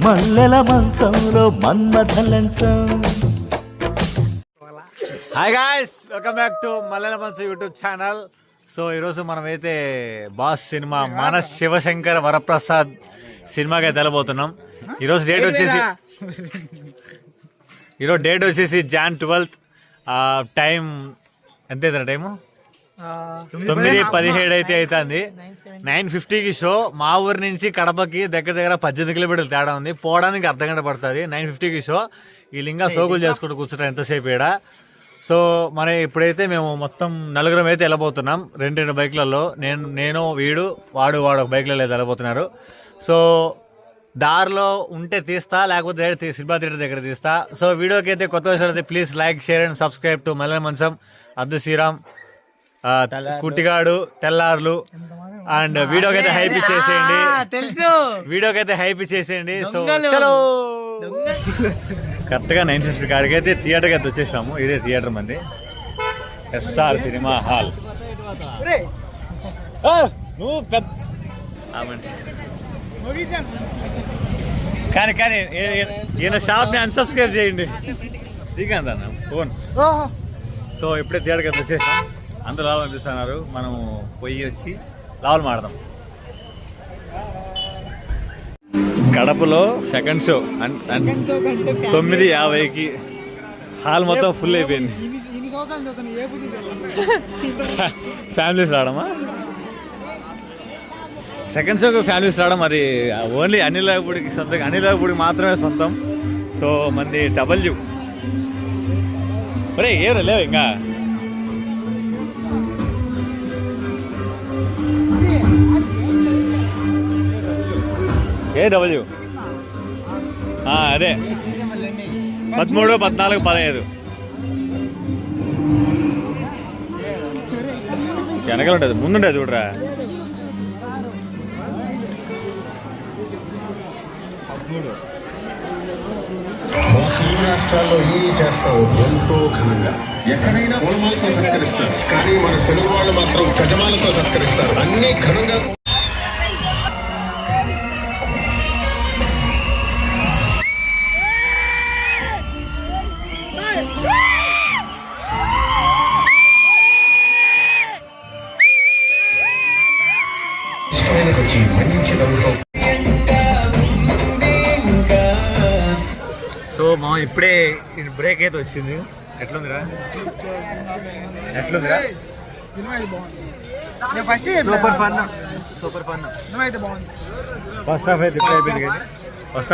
మల్లెల మంచంలో మన్మథలంచం. Hi guys, welcome back to Mallela Mancham YouTube channel. So ఈరోజు మనమైతే బాస్ సినిమా మన శివశంకర్ వరప్రసాద్ సినిమాకి తెలబోతున్నాం. ఈరోజు డేట్ వచ్చేసి Jan 12th. టైం ఎంత అవుతుంది? టైము 9:17 అయితే అవుతుంది. 9:50కి షో. మా ఊరి నుంచి కడపకి దగ్గర 18 కిలోమీటర్లు తేడా ఉంది. పోవడానికి అర్ధగంట పడుతుంది. 9:50కి షో. ఈ లింగా సోకులు చేసుకుంటూ కూర్చుంటాం ఎంతసేపు ఈడ. సో మరి ఇప్పుడైతే మేము మొత్తం నలుగురం అయితే వెళ్ళబోతున్నాం. రెండు బైక్లలో. నేను వాడు ఒక బైక్లలో వెళ్ళబోతున్నారు. సో దారిలో ఉంటే తీస్తా, లేకపోతే సినిమా థియేటర్ దగ్గర తీస్తా. సో వీడియోకి అయితే కొత్త అయితే please like, share and subscribe to Mallela Mancham. Abdu Sriram, కుట్టిగాడు, తెల్లార్లు. And వీడియోకి అయితే హైప్ ఇచ్చేసేయండి. వీడియోకి అయితే హైప్ ఇచ్చేసేయండి. సో చలో కరెక్ట్గా 9:50 కాడికి అయితే థియేటర్కి అయితే వచ్చేసినాము. ఇదే థియేటర్ మంది, SR సినిమా హాల్. నువ్వు పెద్ద కానీ ఈయన షాప్ని అన్సబ్స్క్రైబ్ చేయండి. శ్రీకాంత్ అన్న ఫోన్. సో ఇప్పుడే థియేటర్కి అయితే వచ్చేసాం. అందరూ లాభం అనిపిస్తున్నారు. మనం పొయ్యి వచ్చి లాభాలు మాడదాం. కడపలో సెకండ్ షో 9:50కి హాల్ మొత్తం ఫుల్ అయిపోయింది. ఫ్యామిలీస్ రావడమా? సెకండ్ షోకి ఫ్యామిలీస్ రావడం అది ఓన్లీ అనిలాగపూడికి సొంతం, అనిలాగపూడికి మాత్రమే సొంతం. సో మంది W. ఒరే ఏరు లేవు ఇంకా. W అదే 13, 14, 15 వెనకాల ఉంటుంది, ముందుంటుంది చూడరా. తెలుగు రాష్ట్రాల్లో ఏం చేస్తావు ఎంతో ఘనంగా, ఎక్కడైనా పూలమాలతో సత్కరిస్తారు, కానీ మన తెలుగు వాళ్ళు మాత్రం గజమాలతో సత్కరిస్తారు. అన్ని ఘనంగా. సో మా ఇప్పుడే బ్రేక్ అయితే వచ్చింది. ఎట్లుందిరా? Super fun. ఫస్ట్ హాఫ్ అయితే ఇప్పుడు అయిపోయింది. కానీ ఫస్ట్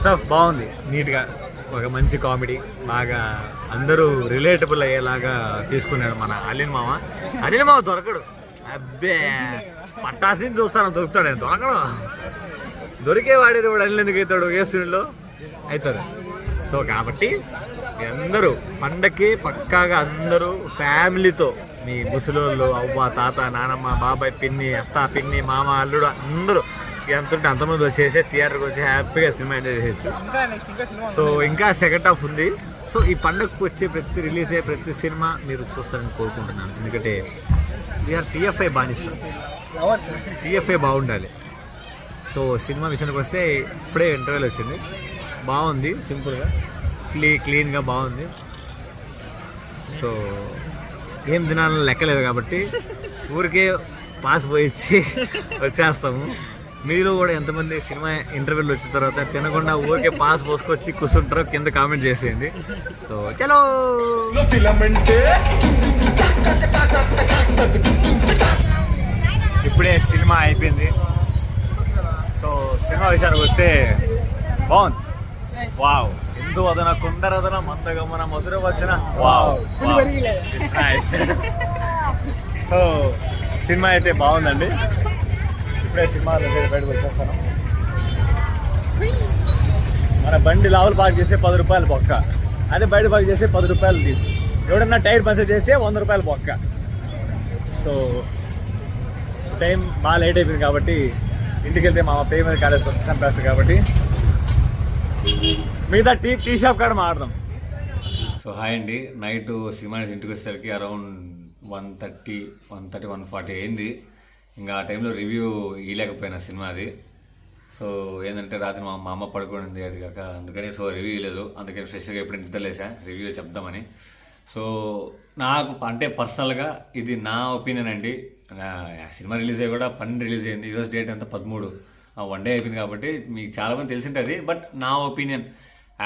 హాఫ్ బాగుంది. నీట్గా ఒక మంచి కామెడీ, బాగా అందరూ రిలేటబుల్ అయ్యేలాగా తీసుకున్నాడు మన అనిల్ మామ దొరకడు. అబ్బే పట్టాసిని చూస్తాను, దొరుకుతాడు. దొరకడు. దొరికేవాడేది కూడా అనిల్ ఎందుకు అవుతాడు? ఏసులో అవుతారు. సో కాబట్టి అందరూ పండక్కి పక్కాగా అందరూ ఫ్యామిలీతో, మీ ముసలోళ్ళు, అవ్వ, తాత, నానమ్మ, బాబాయ్, పిన్ని, అత్త, పిన్ని, మామ, అల్లుడు అందరూ ఎంతుంటే అంతమంది వచ్చేసి థియేటర్కి వచ్చి హ్యాపీగా సినిమా ఎంజాయ్ చేయొచ్చు. సో ఇంకా సెకండ్ హాఫ్ ఉంది. సో ఈ పండగకు వచ్చే రిలీజ్ అయ్యే ప్రతి సినిమా మీరు చూస్తారని కోరుకుంటున్నాను. ఎందుకంటే వీఆర్ TFI బానిస. TFI బాగుండాలి. సో సినిమా విషయానికి వస్తే ఇప్పుడే ఇంటర్వ్యూలు వచ్చింది. బాగుంది, సింపుల్గా క్లీన్గా బాగుంది. సో ఏం దినాలను లెక్కలేదు కాబట్టి ఊరికే పాస్ పోయిచ్చి వచ్చేస్తాము. మీలో కూడా ఎంతమంది సినిమా ఇంటర్వ్యూలు వచ్చిన తర్వాత తినకుండా ఊరికే పాస్ పోసుకొచ్చి కూర్చుంటారో కింద కామెంట్ చేసేయండి. సో చలో. ఇప్పుడే సినిమా అయిపోయింది. సో సినిమా విషయానికి వస్తే బాగుంది. వావ్. ఎందు వదన కుందరదన మందగమన మధుర వచ్చిన వావ్. సో సినిమా అయితే బాగుందండి. ఇప్పుడే సినిమా దగ్గర బయటకు వచ్చేస్తాను. మన బండి లావులు పార్క్ చేస్తే 10 రూపాయలు బొక్క, అదే బయట పార్క్ చేస్తే 10 రూపాయలు తీసు. ఎవడన్నా టైర్ పంచర్ చేస్తే 100 రూపాయలు బొక్క. సో టైం బాగా లేట్ అయిపోయింది కాబట్టి ఇంటికి వెళ్తే మా పేమెంట్ కాలేజ్ చంపేస్తారు కాబట్టి మిగతా టీ షాప్ కాడ మాట్లాడదాం. సో హాయ్ అండి. నైట్ సినిమా ఇంటికి వచ్చేసరికి అరౌండ్ 1:30, 1:40 అయింది. ఇంకా ఆ టైంలో రివ్యూ ఇవ్వలేకపోయినా సినిమాది. సో ఏంటంటే రాత్రి మా అమ్మ పడుకోనింది, అది కాక అందుకని సో రివ్యూ లేదు, అందుకని ఫ్రెష్గా ఎప్పుడు నిద్రలేసా రివ్యూ చెప్దామని. సో నాకు అంటే పర్సనల్గా ఇది నా ఒపీనియన్ అండి. సినిమా రిలీజ్ అయ్యి కూడా 12 రిలీజ్ అయింది, ఈరోజు డేట్ అంతా 13, 1 డే అయిపోయింది కాబట్టి మీకు చాలామంది తెలిసింటుంది. బట్ నా ఒపీనియన్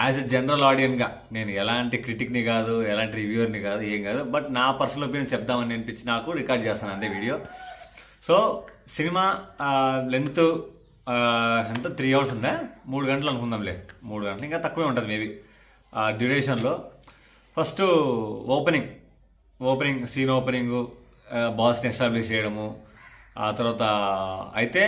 యాజ్ ఎ జనరల్ ఆడియన్గా, నేను ఎలాంటి క్రిటిక్ని కాదు, ఎలాంటి రివ్యూవర్ని కాదు, ఏం కాదు, బట్ నా పర్సనల్ ఒపీనియన్ చెప్దామని అనిపించి నాకు రికార్డ్ చేస్తాను అంతే వీడియో. సో సినిమా లెంత్ ఎంత 3 అవర్స్ ఉందా, 3 గంటలు అనుకుందాంలే, 3 గంటలు ఇంకా తక్కువే ఉంటుంది మేబీ డ్యూరేషన్లో. ఫస్ట్ ఓపెనింగ్ సీన్ ఓపెనింగు, బాస్ని ఎస్టాబ్లిష్ చేయడము, ఆ తర్వాత అయితే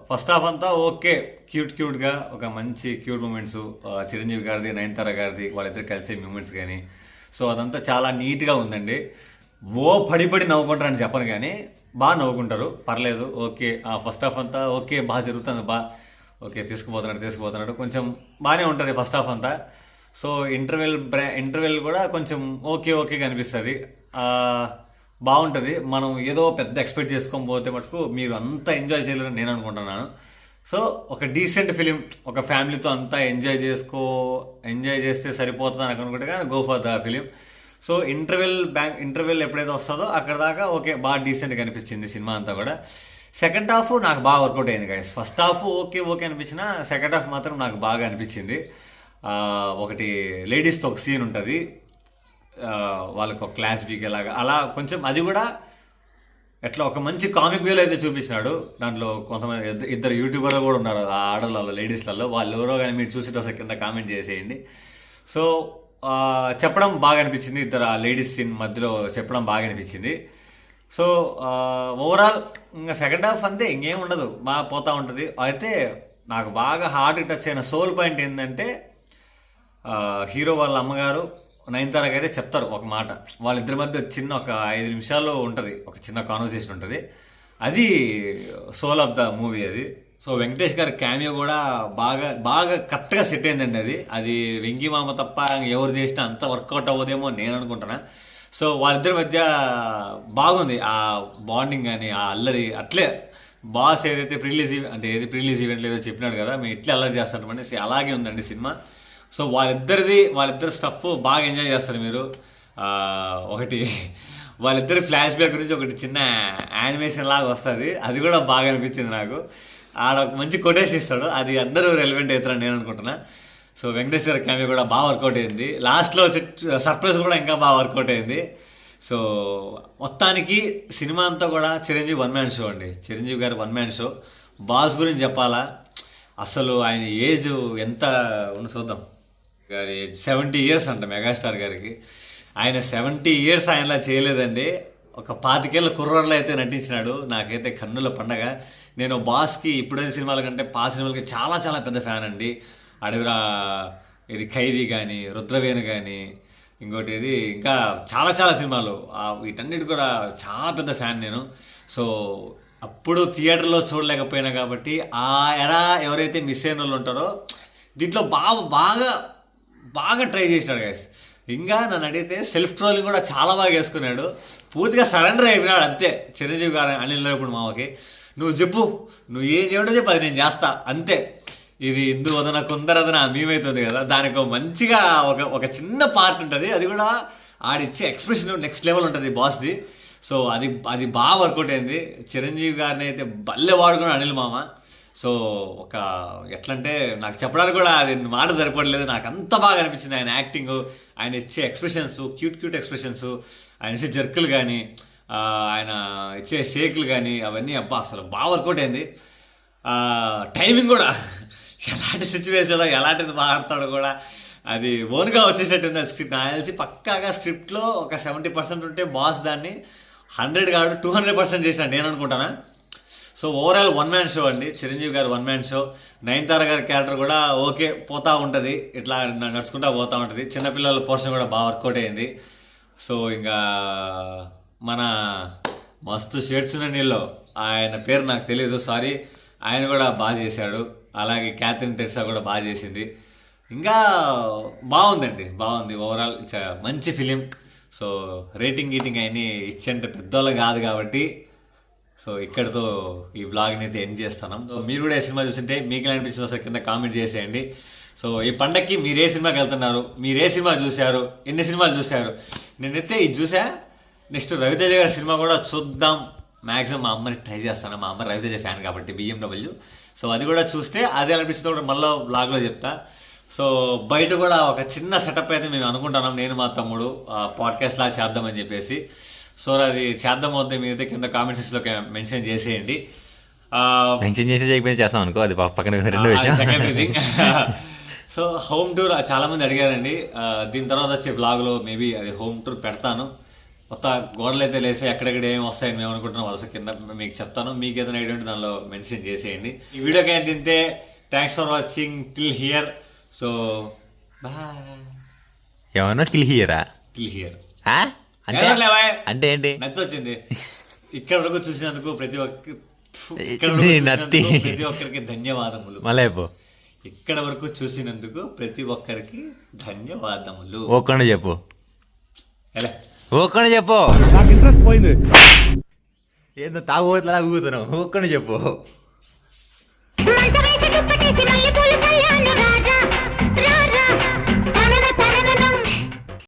ఫస్ట్ హాఫ్ అంతా ఓకే, క్యూట్గా ఒక మంచి క్యూట్ మూమెంట్స్, చిరంజీవి గారిది, నయనతార గారిది, వాళ్ళిద్దరు కలిసే మూమెంట్స్ కానీ, సో అదంతా చాలా నీట్గా ఉందండి. పడి నవ్వుకుంటారని చెప్పను కానీ బాగా నవ్వుకుంటారు, పర్లేదు, ఓకే. ఫస్ట్ హాఫ్ అంతా ఓకే, బాగా జరుగుతుంది, ఓకే, తీసుకుపోతున్నాడు, కొంచెం బాగానే ఉంటుంది ఫస్ట్ హాఫ్ అంతా. సో ఇంటర్వెల్ కూడా కొంచెం ఓకేగా అనిపిస్తుంది, బాగుంటుంది. మనం ఏదో పెద్ద ఎక్స్పెక్ట్ చేసుకొని పోతే మటుకు మీరు అంతా ఎంజాయ్ చేయలేరని నేను అనుకుంటున్నాను. సో ఒక డీసెంట్ ఫిలిం, ఒక ఫ్యామిలీతో అంతా ఎంజాయ్ చేస్తే సరిపోతుంది అని అనుకుంటే కానీ go for the film. So interval ఎప్పుడైతే వస్తుందో అక్కడ దాకా ఓకే, బాగా డీసెంట్గా అనిపించింది సినిమా అంతా కూడా. సెకండ్ హాఫ్ నాకు బాగా వర్కౌట్ అయింది గైస్. ఫస్ట్ హాఫ్ ఓకే అనిపించిన, సెకండ్ హాఫ్ మాత్రం నాకు బాగా అనిపించింది. ఒకటి లేడీస్తో ఒక సీన్ ఉంటుంది, వాళ్ళకు ఒక క్లాస్ వీకేలాగా, అలా కొంచెం అది కూడా ఎట్లా ఒక మంచి కామిక్ వేలో అయితే చూపించినాడు. దాంట్లో కొంతమంది ఇద్దరు యూట్యూబర్లు కూడా ఉన్నారు ఆ ఆడలలో, లేడీస్లలో, వాళ్ళు ఎవరో కానీ మీరు చూసి ఒకసారి కింద కామెంట్ చేసేయండి. సో చెప్పడం బాగా అనిపించింది, ఇద్దరు ఆ లేడీస్ సీన్ మధ్యలో చెప్పడం బాగా అనిపించింది. సో ఓవరాల్ ఇంకా సెకండ్ హాఫ్ అంతే, ఇంకేం ఉండదు, బాగా పోతూ ఉంటుంది. అయితే నాకు బాగా హార్ట్ టచ్ అయిన సోల్ పాయింట్ ఏంటంటే, హీరో వాళ్ళ అమ్మగారు నయనతారకి అయితే చెప్తారు ఒక మాట, వాళ్ళిద్దరి మధ్య చిన్న ఒక 5 నిమిషాలు ఉంటుంది, ఒక చిన్న కాన్వర్సేషన్ ఉంటుంది, అది సోల్ ఆఫ్ ద మూవీ అది. సో వెంకటేష్ గారి క్యామియో కూడా బాగా కరెక్ట్గా సెట్ అయిందండి. అది వెంకీ మామ తప్ప ఎవరు చేసినా అంత వర్కౌట్ అవ్వదేమో నేను అనుకుంటున్నా. సో వాళ్ళిద్దరి మధ్య బాగుంది ఆ బాండింగ్ కానీ, ఆ అల్లరి. అట్లే బాస్ ఏదైతే ప్రీలీజ్ ఈవెంట్లో ఏదో చెప్పినాడు కదా, మేము ఇట్లా అల్లరి చేస్తామనేసి అలాగే ఉందండి సినిమా. సో వాళ్ళిద్దరి స్టఫ్ బాగా ఎంజాయ్ చేస్తారు మీరు. ఒకటి వాళ్ళిద్దరి ఫ్లాష్ బ్యాక్ గురించి ఒకటి చిన్న యానిమేషన్ లాగా వస్తుంది, అది కూడా బాగా అనిపించింది నాకు. ఆడ ఒక మంచి కొటేషన్ ఇస్తాడు, అది అందరూ రెలవెంట్ అవుతారని నేను అనుకుంటున్నా. సో వెంకటేష్ గారి క్యామియో కూడా బాగా వర్కౌట్ అయింది, లాస్ట్లో సర్ప్రైజ్ కూడా ఇంకా బాగా వర్కౌట్ అయింది. సో మొత్తానికి సినిమా అంతా కూడా చిరంజీవి 1 మ్యాన్ షో అండి. చిరంజీవి గారి 1 మ్యాన్ షో. బాస్ గురించి చెప్పాలా, అసలు ఆయన ఏజ్ ఎంత ఉన్న చూద్దాం. గారి ఏజ్ 70 years అంట మెగాస్టార్ గారికి. ఆయన 70 years ఆయనలా చేయలేదండి, ఒక 25 ఏళ్ళ కుర్రోడ్లో అయితే నటించినాడు. నాకైతే కన్నుల పండగ. నేను బాస్కి ఇప్పుడైతే సినిమాల కంటే పాత సినిమాలకి చాలా చాలా పెద్ద ఫ్యాన్ అండి. అడవిరా, ఇది ఖైదీ కానీ, రుద్రవేణి కానీ, ఇంకోటి ఇది ఇంకా చాలా చాలా సినిమాలు, వీటన్నిటి కూడా చాలా పెద్ద ఫ్యాన్ నేను. సో అప్పుడు థియేటర్లో చూడలేకపోయినా కాబట్టి ఆ ఎరా ఎవరైతే మిస్ అయిన వాళ్ళు ఉంటారో దీంట్లో బాగా ట్రై చేసినాడు గైస్. ఇంకా నన్ను అడిగితే సెల్ఫ్ ట్రోలింగ్ కూడా చాలా బాగా వేసుకున్నాడు, పూర్తిగా సరెండర్ అయిపోయినాడు అంతే. చిరంజీవి గారు అనిల్ ఇప్పుడు మామకి నువ్వు చెప్పు, నువ్వు ఏం చేయడో చెప్పు, అది నేను చేస్తా అంతే. ఇది ఇందు వదన కొందరదన మేమవుతుంది కదా, దానికి మంచిగా ఒక చిన్న పార్ట్ ఉంటుంది, అది కూడా ఆడిచ్చే ఎక్స్ప్రెషన్ నెక్స్ట్ లెవెల్ ఉంటుంది బాస్ది. సో అది బాగా వర్కౌట్ అయింది. చిరంజీవి గారిని అయితే బల్లె వాడుకుని అనిల్ మామ. సో ఒక ఎట్లంటే నాకు చెప్పడానికి కూడా అది మాట సరిపడలేదు, నాకు అంత బాగా అనిపించింది ఆయన యాక్టింగ్, ఆయన ఇచ్చే ఎక్స్ప్రెషన్స్, క్యూట్ ఎక్స్ప్రెషన్స్, ఆయన ఇచ్చే జర్కులు కానీ, ఆయన ఇచ్చే షేక్లు కానీ, అవన్నీ అబ్బా అసలు బాగా వర్కౌట్ అయింది. టైమింగ్ కూడా ఎలాంటి సిచ్యువేషన్లో ఎలాంటిది మాట్లాడతాడో కూడా అది ఓన్గా వచ్చేసేట్టుంది స్క్రిప్ట్. నాకు తెలిసి పక్కాగా స్క్రిప్ట్లో ఒక 70% ఉంటే బాస్ దాన్ని 100 కాదు 200% చేసినా నేను అనుకుంటానా. సో ఓవరాల్ 1 మ్యాన్ షో అండి, చిరంజీవి గారు 1 మ్యాన్ షో. నయనతార గారి క్యారెక్టర్ కూడా ఓకే పోతూ ఉంటుంది, ఇట్లా నడుచుకుంటూ పోతూ ఉంటుంది. చిన్నపిల్లల పోర్షన్ కూడా బాగా వర్కౌట్ అయింది. సో ఇంకా మన మస్తు షేడ్స్ నీళ్ళు, ఆయన పేరు నాకు తెలియదు సారీ, ఆయన కూడా బాగా చేశాడు. అలాగే క్యాథరిన్ తెరిసా కూడా బాగా చేసింది. ఇంకా బాగుందండి, బాగుంది ఓవరాల్ మంచి ఫిలిం. సో రేటింగ్ గీటింగ్ అయినా ఇచ్చేంత పెద్దోళ్ళం కాదు కాబట్టి, సో సో ఇక్కడితో ఈ బ్లాగ్ని అయితే ఎండ్ చేస్తున్నాం. సో మీరు కూడా ఏ సినిమా చూస్తుంటే మీకు ఎలా అనిపించిందో ఒకసారి కింద కామెంట్ చేసేయండి. సో ఈ పండగకి మీరు ఏ సినిమాకి వెళ్తున్నారు, మీరు ఏ సినిమా చూశారు, ఎన్ని సినిమాలు చూశారు? నేనైతే ఇది చూసా. నెక్స్ట్ రవితేజ గారి సినిమా కూడా చూద్దాం. మ్యాక్సిమం మా అమ్మని ట్రై చేస్తాను. మా అమ్మ రవితేజ ఫ్యాన్ కాబట్టి BMW. సో అది కూడా చూస్తే అది అనిపిస్తుంది కూడా మళ్ళీ బ్లాగ్లో చెప్తా. సో బయట కూడా ఒక చిన్న సెటప్ అయితే మేము అనుకుంటున్నాం, నేను మా తమ్ముడు పాడ్కాస్ట్ లాగా చేద్దామని చెప్పేసి. సో అది చేద్దాం అవుతుంది. మీరైతే కింద కామెంట్ సెక్షన్లో మెన్షన్ చేసేయండి. మెన్షన్ చేసి చేయకపోతే చేస్తాం అనుకో, అది పక్కన రెండో విషయం. Secondary thing. So home tour చాలామంది అడిగారండి. దీని తర్వాత వచ్చే బ్లాగ్లో మేబీ అది హోమ్ టూర్ పెడతాను. కొత్త గోడలు అయితే లేసి ఎక్కడెక్కడ ఏమి వస్తాయని మేము అనుకుంటున్నాం. వలస కింద మీకు చెప్తాను. మీకు ఏదైనా ఐడియా ఉంటే దానిలో మెన్షన్ చేసేయండి. ఈ వీడియోకి అయితే తింటే thanks for watching till here. So bye. ఏమన్నా కిల్హియరా? టిల్ హియర్ అంటే ఏంటి? నచ్చి వచ్చింది. ఇక్కడ వరకు చూసినందుకు ప్రతి ఒక్కరికి ధన్యవాదములు. మళ్ళీ ఇక్కడ వరకు చూసినందుకు ప్రతి ఒక్కరికి ధన్యవాదములు. ఓకుండా చెప్పు, ఎలా ఓకుండా చెప్పు. నాకు ఇంట్రెస్ట్ పోయింది. ఏందో తాగుబోతులా ఊగుతున్నావు, ఓకుండా చెప్పు.